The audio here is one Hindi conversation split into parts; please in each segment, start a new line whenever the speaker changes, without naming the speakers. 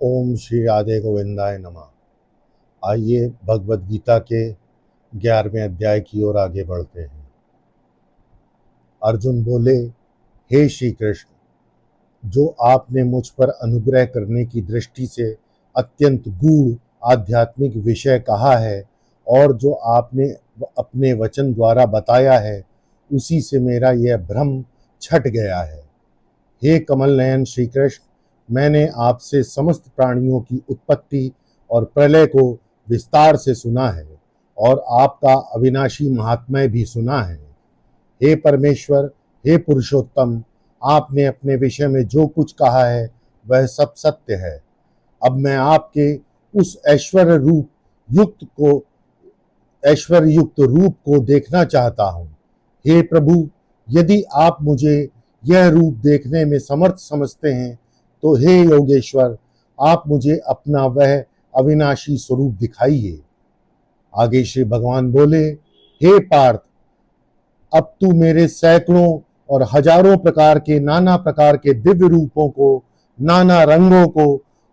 ओम श्री राधे गोविंदाय नमः। आइए भगवद गीता के 11वें अध्याय की ओर आगे बढ़ते हैं। अर्जुन बोले, हे श्री कृष्ण, जो आपने मुझ पर अनुग्रह करने की दृष्टि से अत्यंत गूढ़ आध्यात्मिक विषय कहा है और जो आपने अपने वचन द्वारा बताया है, उसी से मेरा यह भ्रम छट गया है। हे कमल नयन श्री कृष्ण, मैंने आपसे समस्त प्राणियों की उत्पत्ति और प्रलय को विस्तार से सुना है और आपका अविनाशी महात्म्य भी सुना है। हे परमेश्वर, हे पुरुषोत्तम, आपने अपने विषय में जो कुछ कहा है वह सब सत्य है। अब मैं आपके उस ऐश्वर्य युक्त रूप को देखना चाहता हूँ। हे प्रभु, यदि आप मुझे यह रूप देखने में समर्थ समझते हैं तो हे योगेश्वर, आप मुझे अपना वह अविनाशी स्वरूप दिखाइए। आगे श्री भगवान बोले, हे पार्थ, अब तू मेरे सैकड़ों और हजारों प्रकार के नाना प्रकार के दिव्य रूपों को, नाना रंगों को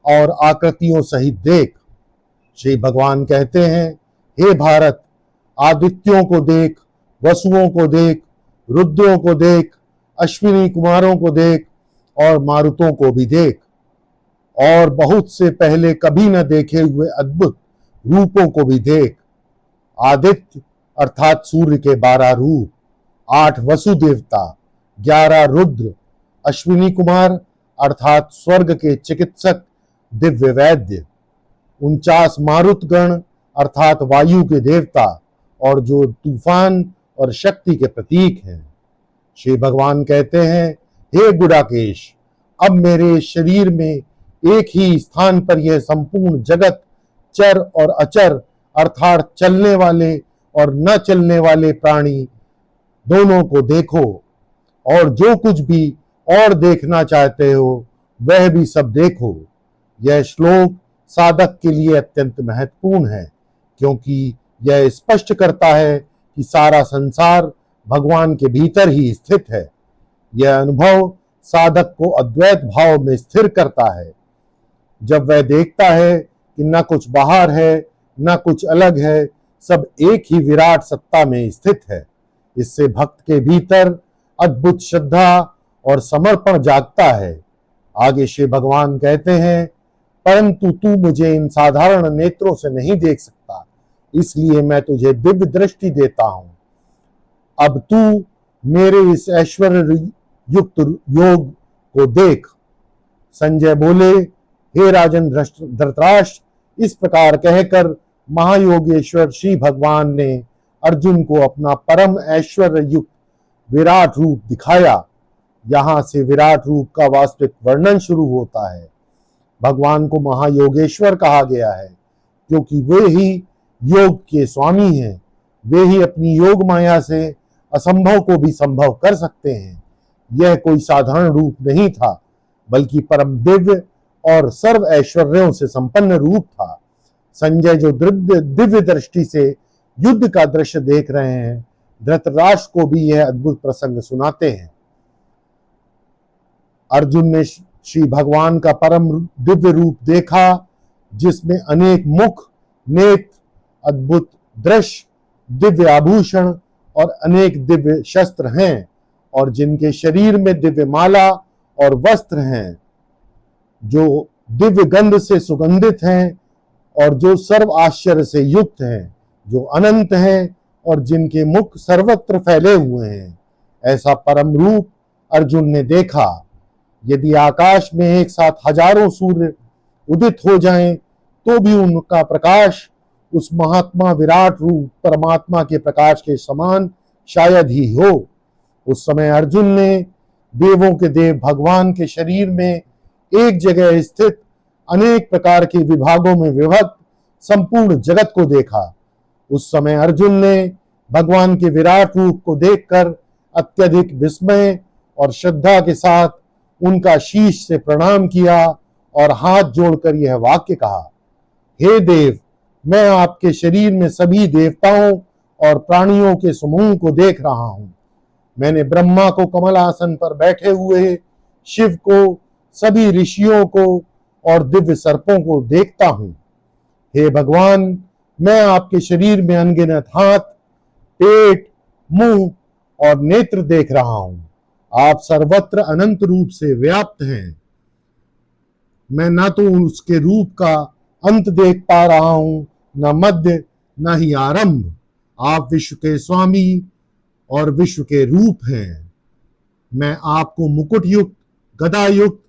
और आकृतियों सहित देख। श्री भगवान कहते हैं, हे भारत, आदित्यों को देख, वसुओं को देख, रुद्रों को देख, अश्विनी कुमारों को देख और मारुतों को भी देख, और बहुत से पहले कभी न देखे हुए अद्भुत रूपों को भी देख। आदित्य अर्थात सूर्य के 12 रूप, 8 वसु देवता, 11 रुद्र, अश्विनी कुमार अर्थात स्वर्ग के चिकित्सक दिव्य वैद्य, 49 मारुतगण अर्थात वायु के देवता और जो तूफान और शक्ति के प्रतीक हैं। श्री भगवान कहते हैं, हे गुडाकेश, अब मेरे शरीर में एक ही स्थान पर यह संपूर्ण जगत, चर और अचर अर्थात चलने वाले और न चलने वाले प्राणी दोनों को देखो, और जो कुछ भी और देखना चाहते हो वह भी सब देखो। यह श्लोक साधक के लिए अत्यंत महत्वपूर्ण है, क्योंकि यह स्पष्ट करता है कि सारा संसार भगवान के भीतर ही स्थित है। यह अनुभव साधक को अद्वैत भाव में स्थिर करता है। जब वह देखता है कि न कुछ बाहर है न कुछ अलग है, सब एक ही विराट सत्ता में स्थित है, इससे भक्त के भीतर अद्भुत श्रद्धा और समर्पण जागता है। आगे श्री भगवान कहते हैं, परंतु तू मुझे इन साधारण नेत्रों से नहीं देख सकता, इसलिए मैं तुझे दिव्य दृष्टि देता हूं। अब तू मेरे इस ऐश्वर्य युक्त योग को देख। संजय बोले, हे राजन धृतराष्ट्र, इस प्रकार कहकर महायोगेश्वर श्री भगवान ने अर्जुन को अपना परम ऐश्वर्य युक्त विराट रूप दिखाया। यहां से विराट रूप का वास्तविक वर्णन शुरू होता है। भगवान को महायोगेश्वर कहा गया है क्योंकि वे ही योग के स्वामी हैं। वे ही अपनी योग माया से असंभव को भी संभव कर सकते हैं। यह कोई साधारण रूप नहीं था, बल्कि परम दिव्य और सर्व ऐश्वर्यों से संपन्न रूप था। संजय जो दिव्य दृष्टि से युद्ध का दृश्य देख रहे हैं, धृतराष्ट्र को भी यह अद्भुत प्रसंग सुनाते हैं। अर्जुन ने श्री भगवान का परम दिव्य रूप देखा, जिसमें अनेक मुख, नेत्र, अद्भुत दृश्य, दिव्य आभूषण और अनेक दिव्य शस्त्र हैं, और जिनके शरीर में दिव्य माला और वस्त्र हैं, जो दिव्य गंध से सुगंधित हैं और जो सर्व आश्चर्य से युक्त हैं, जो अनंत हैं और जिनके मुख सर्वत्र फैले हुए हैं। ऐसा परम रूप अर्जुन ने देखा। यदि आकाश में एक साथ हजारों सूर्य उदित हो जाएं, तो भी उनका प्रकाश उस महात्मा विराट रूप परमात्मा के प्रकाश के समान शायद ही हो। उस समय अर्जुन ने देवों के देव भगवान के शरीर में एक जगह स्थित अनेक प्रकार के विभागों में विभक्त संपूर्ण जगत को देखा। उस समय अर्जुन ने भगवान के विराट रूप को देखकर अत्यधिक विस्मय और श्रद्धा के साथ उनका शीश से प्रणाम किया और हाथ जोड़कर यह वाक्य कहा, हे देव, मैं आपके शरीर में सभी देवताओं और प्राणियों के समूह को देख रहा हूं। मैंने ब्रह्मा को कमल आसन पर बैठे हुए, शिव को, सभी ऋषियों को और दिव्य सर्पों को देखता हूं। हे भगवान, मैं आपके शरीर में अनगिनत हाथ, पेट, मुंह और नेत्र देख रहा हूं। आप सर्वत्र अनंत रूप से व्याप्त हैं। मैं न तो उसके रूप का अंत देख पा रहा हूं, न मध्य, न ही आरंभ। आप विश्व के स्वामी और विश्व के रूप हैं। मैं आपको मुकुट युक्त, गदा युक्त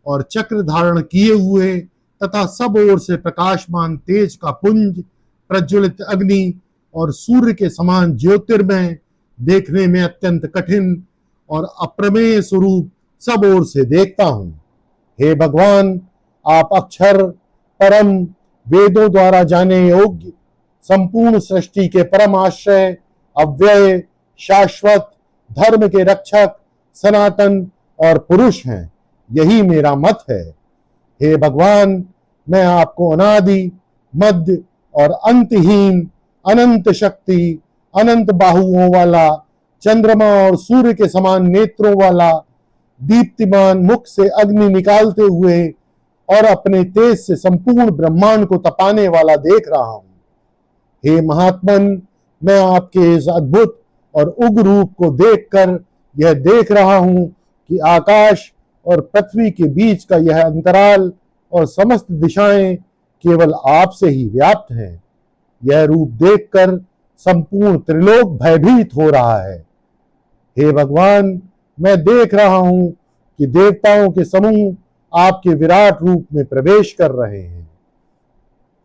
और चक्र धारण किए हुए तथा सब ओर से प्रकाशमान तेज का पुंज, प्रज्वलित अग्नि और सूर्य के समान ज्योतिर्मय, देखने में अत्यंत कठिन और अप्रमेय स्वरूप सब ओर से देखता हूं। हे भगवान, आप अक्षर, परम, वेदों द्वारा जाने योग्य, संपूर्ण सृष्टि के परम आश्रय, अव्यय, शाश्वत, धर्म के रक्षक, सनातन और पुरुष हैं। यही मेरा मत है। हे भगवान, मैं आपको अनादि, मध्य और अंतहीन, अनंत शक्ति, अनंत बाहुओं वाला, चंद्रमा और सूर्य के समान नेत्रों वाला, दीप्तिमान मुख से अग्नि निकालते हुए और अपने तेज से संपूर्ण ब्रह्मांड को तपाने वाला देख रहा हूं। हे महात्मन, मैं आपके इस अद्भुत और उग्र रूप को देखकर यह देख रहा हूं कि आकाश और पृथ्वी के बीच का यह अंतराल और समस्त दिशाएं केवल आपसे ही व्याप्त हैं। यह रूप देखकर संपूर्ण त्रिलोक भयभीत हो रहा है। हे भगवान, मैं देख रहा हूं कि देवताओं के समूह आपके विराट रूप में प्रवेश कर रहे हैं।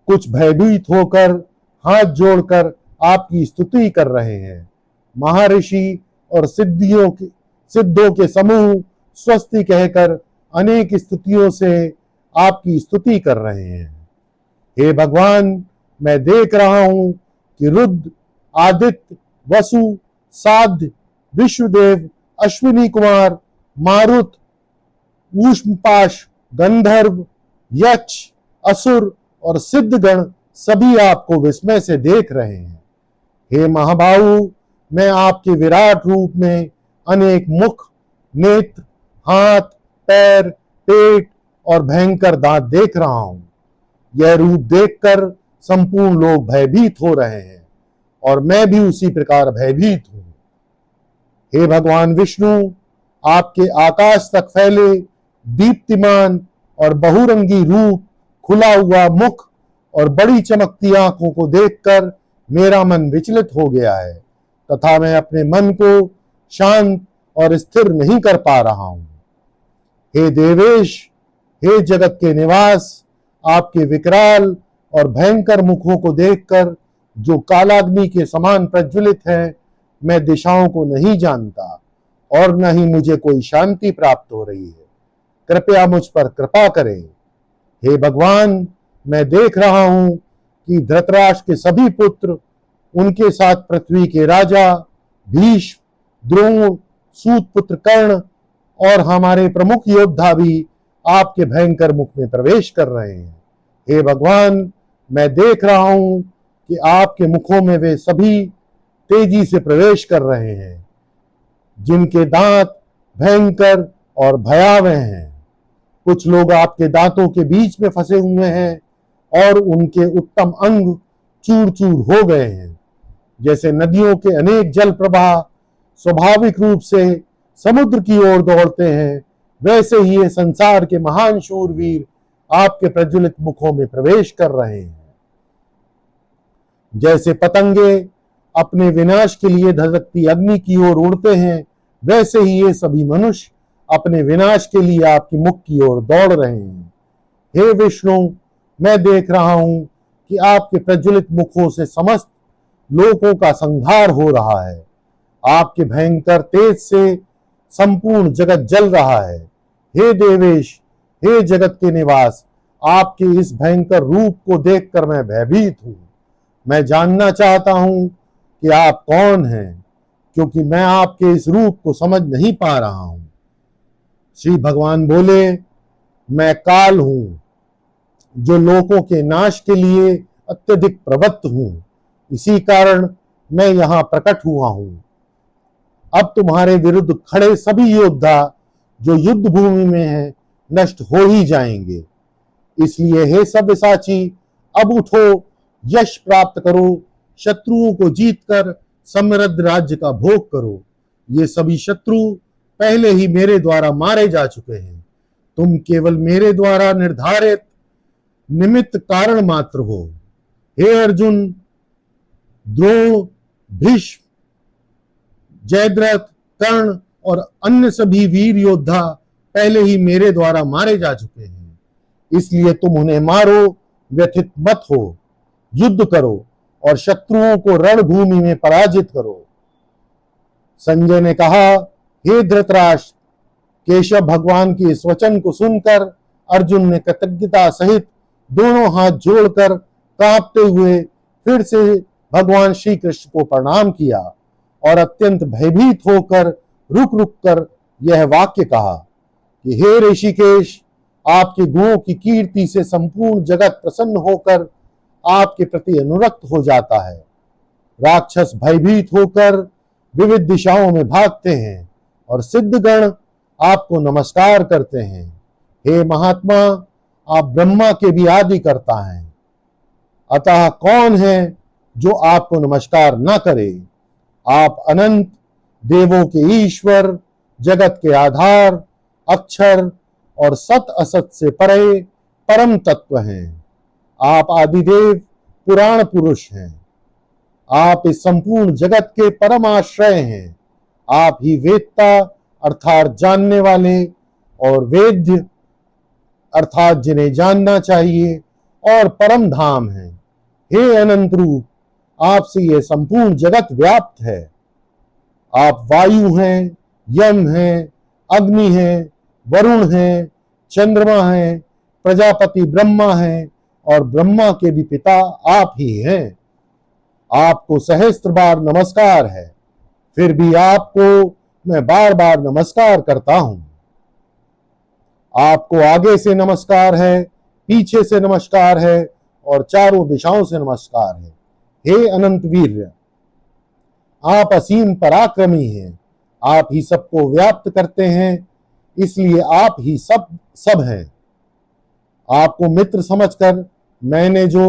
कुछ भयभीत होकर हाथ जोड़कर आपकी स्तुति कर रहे हैं। महर्षि और सिद्धों के समूह स्वस्ति कहकर अनेक स्तुतियों से आपकी स्तुति कर रहे हैं। हे भगवान, मैं देख रहा हूं कि रुद्र, आदित्य, वसु, साध्य, विश्वदेव, अश्विनी कुमार, मारुत, ऊष्मपाश, गंधर्व, यक्ष, असुर और सिद्धगण सभी आपको विस्मय से देख रहे हैं। हे महाबाहु, मैं आपके विराट रूप में अनेक मुख, नेत्र, हाथ, पैर, पेट और भयंकर दांत देख रहा हूं। यह रूप देखकर संपूर्ण लोग भयभीत हो रहे हैं और मैं भी उसी प्रकार भयभीत हूं। हे भगवान विष्णु, आपके आकाश तक फैले दीप्तिमान और बहुरंगी रूप, खुला हुआ मुख और बड़ी चमकती आंखों को देखकर मेरा मन विचलित हो गया है तथा मैं अपने मन को शांत और स्थिर नहीं कर पा रहा हूं। हे देवेश, हे जगत के निवास, आपके विकराल और भयंकर मुखों को देखकर जो कालाग्नि के समान प्रज्वलित है, मैं दिशाओं को नहीं जानता और न ही मुझे कोई शांति प्राप्त हो रही है। कृपया मुझ पर कृपा करें। हे भगवान, मैं देख रहा हूं कि धृतराष्ट्र के सभी पुत्र, उनके साथ पृथ्वी के राजा भीष्म, द्रोण, सूत पुत्र कर्ण और हमारे प्रमुख योद्धा भी आपके भयंकर मुख में प्रवेश कर रहे हैं। हे भगवान, मैं देख रहा हूं कि आपके मुखों में वे सभी तेजी से प्रवेश कर रहे हैं जिनके दांत भयंकर और भयावह हैं। कुछ लोग आपके दांतों के बीच में फंसे हुए हैं और उनके उत्तम अंग चूर चूर हो गए हैं। जैसे नदियों के अनेक जल प्रवाह स्वाभाविक रूप से समुद्र की ओर दौड़ते हैं, वैसे ही ये संसार के महान शूरवीर आपके प्रज्वलित मुखों में प्रवेश कर रहे हैं। जैसे पतंगे अपने विनाश के लिए धधकती अग्नि की ओर उड़ते हैं, वैसे ही ये सभी मनुष्य अपने विनाश के लिए आपके मुख की ओर दौड़ रहे हैं। हे विष्णु, मैं देख रहा हूं कि आपके प्रज्वलित मुखों से समस्त लोगों का संहार हो रहा है। आपके भयंकर तेज से संपूर्ण जगत जल रहा है। हे देवेश, हे जगत के निवास, आपके इस भयंकर रूप को देखकर मैं भयभीत हूं। मैं जानना चाहता हूं कि आप कौन हैं, क्योंकि मैं आपके इस रूप को समझ नहीं पा रहा हूं। श्री भगवान बोले, मैं काल हूं जो लोगों के नाश के लिए अत्यधिक प्रवृत्त हूं। इसी कारण मैं यहां प्रकट हुआ हूं। अब तुम्हारे विरुद्ध खड़े सभी योद्धा जो युद्ध भूमि में हैं, नष्ट हो ही जाएंगे। इसलिए हे सव्यसाची, अब उठो, यश प्राप्त करो, शत्रुओं को जीतकर समृद्ध राज्य का भोग करो। ये सभी शत्रु पहले ही मेरे द्वारा मारे जा चुके हैं। तुम केवल मेरे द्वारा निर्धारित निमित्त कारण मात्र हो। हे अर्जुन, द्रोण, भीष्म, जयद्रथ, कर्ण और अन्य सभी वीर योद्धा पहले ही मेरे द्वारा मारे जा चुके हैं, इसलिए तुम उन्हें मारो, व्यथित मत हो, युद्ध करो और शत्रुओं को रणभूमि में पराजित करो। संजय ने कहा, हे धृतराष्ट्र, केशव भगवान के इस वचन को सुनकर अर्जुन ने कृतज्ञता सहित दोनों हाथ जोड़कर कांपते हुए फिर से भगवान श्री कृष्ण को प्रणाम किया और अत्यंत भयभीत होकर रुक रुक कर यह वाक्य कहा कि हे ऋषिकेश, आपके गुणों की कीर्ति से संपूर्ण जगत प्रसन्न होकर आपके प्रति अनुरक्त हो जाता है। राक्षस भयभीत होकर विविध दिशाओं में भागते हैं और सिद्धगण आपको नमस्कार करते हैं। हे महात्मा, आप ब्रह्मा के भी आदि करता हैं, अतः कौन है जो आपको नमस्कार न करे। आप अनंत, देवों के ईश्वर, जगत के आधार, अक्षर और सत असत से परे परम तत्व हैं। आप आदिदेव, पुराण पुरुष हैं। आप इस संपूर्ण जगत के परम आश्रय हैं। आप ही वेदता अर्थात जानने वाले और वेद्य अर्थात जिन्हें जानना चाहिए और परम धाम हैं। हे अनंत रूप, आपसे यह संपूर्ण जगत व्याप्त है। आप वायु हैं, यम हैं, अग्नि हैं, वरुण हैं, चंद्रमा हैं, प्रजापति ब्रह्मा हैं और ब्रह्मा के भी पिता आप ही हैं। आपको सहस्त्र बार नमस्कार है, फिर भी आपको मैं बार बार नमस्कार करता हूं। आपको आगे से नमस्कार है, पीछे से नमस्कार है और चारों दिशाओं से नमस्कार है। हे अनंत वीर्य, आप असीम पराक्रमी हैं। आप ही सबको व्याप्त करते हैं, इसलिए आप ही सब हैं। आपको मित्र समझकर मैंने जो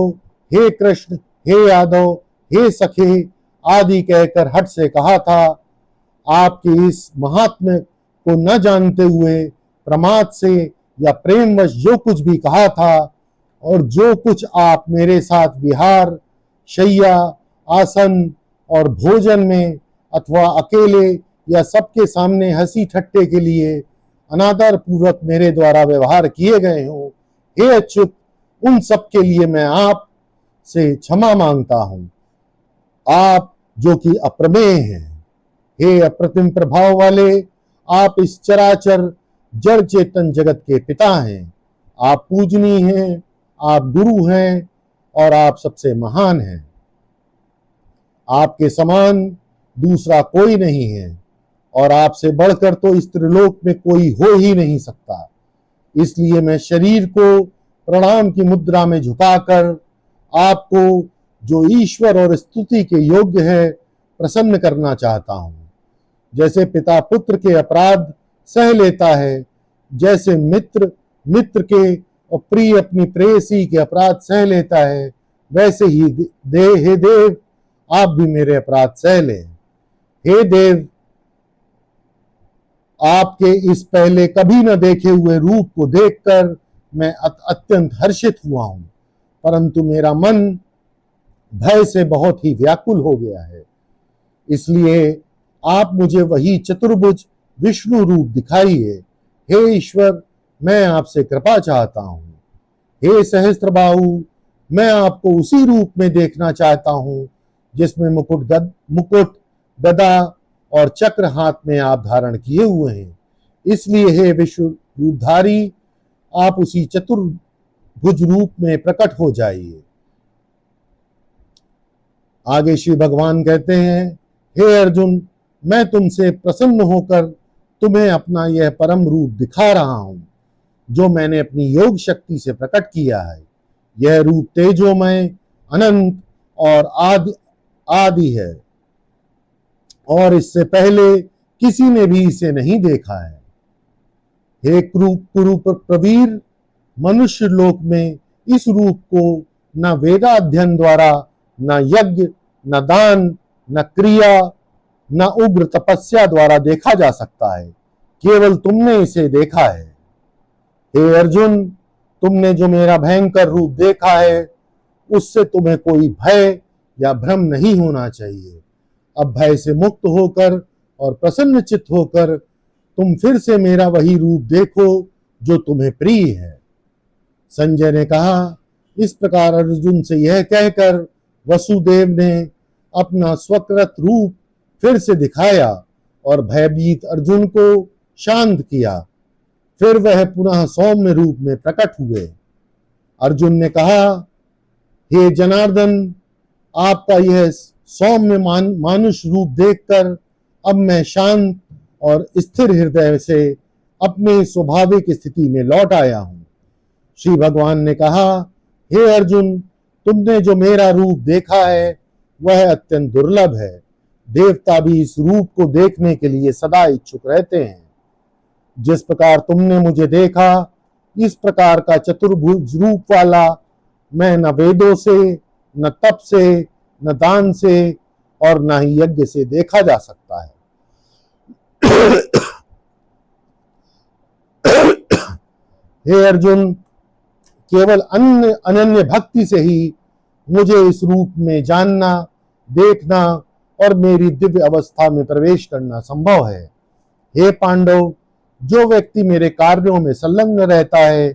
हे कृष्ण, हे यादव, हे सखे आदि कहकर हट से कहा था, आपके इस महात्म्य को न जानते हुए प्रमाद से या प्रेमवश जो कुछ भी कहा था और जो कुछ आप मेरे साथ विहार, शैया, आसन और भोजन में अथवा अकेले या सबके सामने हंसी ठट्टे के लिए अनादर पूर्वक मेरे द्वारा व्यवहार किए गए हो, हे अच्युत, उन सब के लिए मैं आप से क्षमा मांगता हूं। आप जो कि अप्रमेय हैं, हे अप्रतिम प्रभाव वाले, आप इस चराचर जड़ चेतन जगत के पिता हैं। आप पूजनीय हैं, आप गुरु हैं और आप सबसे महान हैं। आपके समान दूसरा कोई नहीं है और आपसे बढ़कर तो इस त्रिलोक में कोई हो ही नहीं सकता। इसलिए मैं शरीर को प्रणाम की मुद्रा में झुकाकर आपको, जो ईश्वर और स्तुति के योग्य है, प्रसन्न करना चाहता हूं। जैसे पिता पुत्र के अपराध सह लेता है, जैसे मित्र मित्र के और प्रिय अपनी प्रेयसी के अपराध सह लेता है, वैसे ही हे देव, आप भी मेरे अपराध सह लें। हे देव, आपके इस पहले कभी न देखे हुए रूप को देखकर मैं अत्यंत हर्षित हुआ हूं, परंतु मेरा मन भय से बहुत ही व्याकुल हो गया है। इसलिए आप मुझे वही चतुर्भुज विष्णु रूप दिखाइए। हे ईश्वर, मैं आपसे कृपा चाहता हूं। हे सहस्त्रबाहु, मैं आपको उसी रूप में देखना चाहता हूं जिसमें मुकुट, गदा और चक्र हाथ में आप धारण किए हुए हैं। इसलिए हे विश्व रूपधारी, आप उसी चतुर्भुज रूप में प्रकट हो जाइए। आगे श्री भगवान कहते हैं, हे अर्जुन, मैं तुमसे प्रसन्न होकर तुम्हें अपना यह परम रूप दिखा रहा हूं, जो मैंने अपनी योग शक्ति से प्रकट किया है। यह रूप तेजोमय, अनंत और आदि है और इससे पहले किसी ने भी इसे नहीं देखा है। हे कुरु प्रवीर, मनुष्य लोक में इस रूप को न वेदाध्ययन द्वारा, न यज्ञ, न दान, न क्रिया, न उग्र तपस्या द्वारा देखा जा सकता है। केवल तुमने इसे देखा है। हे अर्जुन, तुमने जो मेरा भयंकर रूप देखा है उससे तुम्हें कोई भय या भ्रम नहीं होना चाहिए। अब भय से मुक्त होकर और प्रसन्नचित्त होकर तुम फिर से मेरा वही रूप देखो जो तुम्हें प्रिय है। संजय ने कहा, इस प्रकार अर्जुन से यह कहकर वसुदेव ने अपना स्वकृत रूप फिर से दिखाया और भयभीत अर्जुन को शांत किया। फिर वह पुनः सौम्य रूप में प्रकट हुए। अर्जुन ने कहा, हे जनार्दन, आपका यह सौम्य मानुष रूप देखकर अब मैं शांत और स्थिर हृदय से अपने स्वाभाविक स्थिति में लौट आया हूं। श्री भगवान ने कहा, हे अर्जुन, तुमने जो मेरा रूप देखा है वह अत्यंत दुर्लभ है। देवता भी इस रूप को देखने के लिए सदा इच्छुक रहते हैं। जिस प्रकार तुमने मुझे देखा, इस प्रकार का चतुर्भुज रूप वाला मैं न वेदों से, न तप से, न दान से और न ही यज्ञ से देखा जा सकता है। हे अर्जुन, केवल अनन्य भक्ति से ही मुझे इस रूप में जानना, देखना और मेरी दिव्य अवस्था में प्रवेश करना संभव है। हे पांडव, जो व्यक्ति मेरे कार्यों में संलग्न रहता है,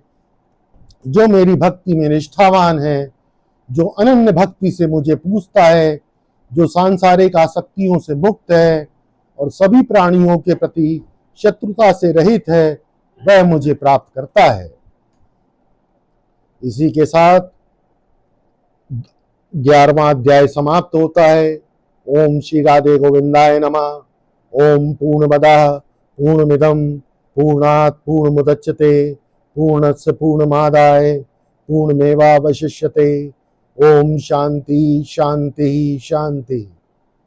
जो मेरी भक्ति में निष्ठावान है, जो अनन्य भक्ति से मुझे पूजता है, जो सांसारिक आसक्तियों से मुक्त है और सभी प्राणियों के प्रति शत्रुता से रहित है, वह मुझे प्राप्त करता है। इसी के साथ 11वां अध्याय समाप्त होता है। ओम श्री राधे गोविंदाय नमः। ओम पूर्णमदः पूर्णमिदं पूर्णात् पूर्णमुदच्यते पूर्णस्य पूर्णमादाय पूर्णमेवावशिष्यते। ओम शांति शांति शांति।